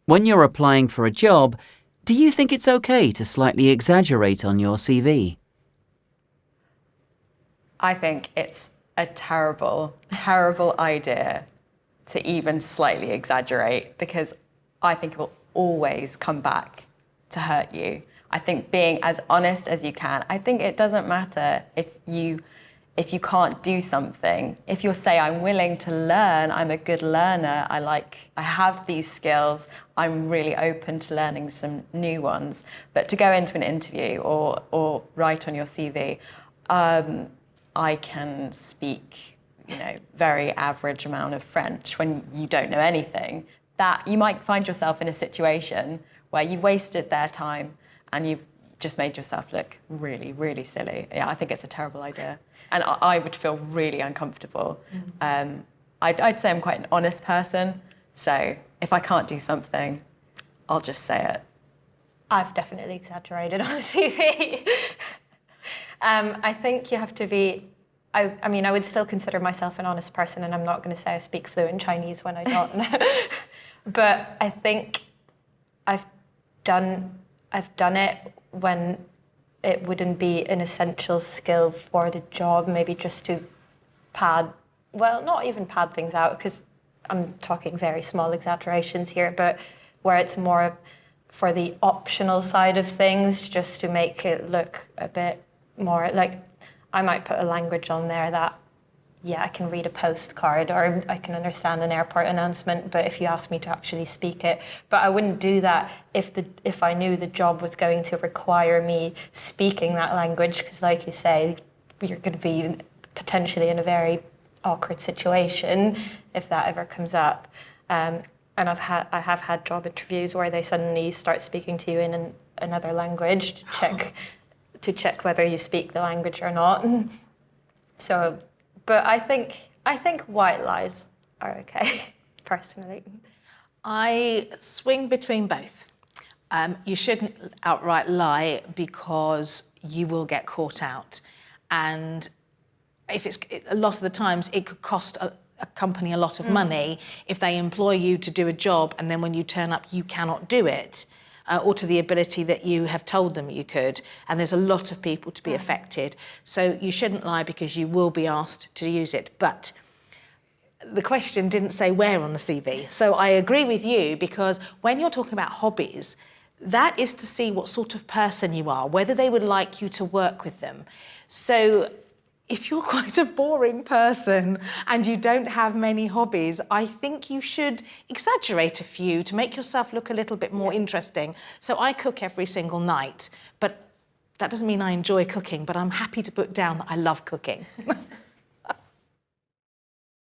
When you're applying for a job, do you think it's okay to slightly exaggerate on your CV? I think it's a terrible, terrible idea to even slightly exaggerate, because I think it will always come back to hurt you. I think being as honest as you can, I think it doesn't matter if you can't do something. If you say, I'm willing to learn, I'm a good learner, I have these skills, I'm really open to learning some new ones. But to go into an interview or write on your CV, I can speak, very average amount of French when you don't know anything, that you might find yourself in a situation where you've wasted their time and you've just made yourself look really, really silly. Yeah, I think it's a terrible idea. And I would feel really uncomfortable. I'd say I'm quite an honest person. So if I can't do something, I'll just say it. I've definitely exaggerated on a CV. I think you have to be, I mean, I would still consider myself an honest person, and I'm not going to say I speak fluent Chinese when I don't. But I think I've done it when it wouldn't be an essential skill for the job, maybe just to not even pad things out, because I'm talking very small exaggerations here, but where it's more for the optional side of things, just to make it look a bit more like, I might put a language on there that, yeah, I can read a postcard or I can understand an airport announcement, but if you ask me to actually speak it, but I wouldn't do that if I knew the job was going to require me speaking that language, because like you say, you're going to be potentially in a very awkward situation if that ever comes up. And I have had job interviews where they suddenly start speaking to you in another language to check whether you speak the language or not. So, but I think white lies are okay, personally. I swing between both. You shouldn't outright lie, because you will get caught out. And if a lot of the times it could cost a company a lot of money if they employ you to do a job and then when you turn up you cannot do it, or to the ability that you have told them you could, and there's a lot of people to be affected. So you shouldn't lie, because you will be asked to use it. But the question didn't say where on the CV. So I agree with you, because when you're talking about hobbies, that is to see what sort of person you are, whether they would like you to work with them. So if you're quite a boring person and you don't have many hobbies, I think you should exaggerate a few to make yourself look a little bit more interesting. So I cook every single night, but that doesn't mean I enjoy cooking, but I'm happy to put down that I love cooking.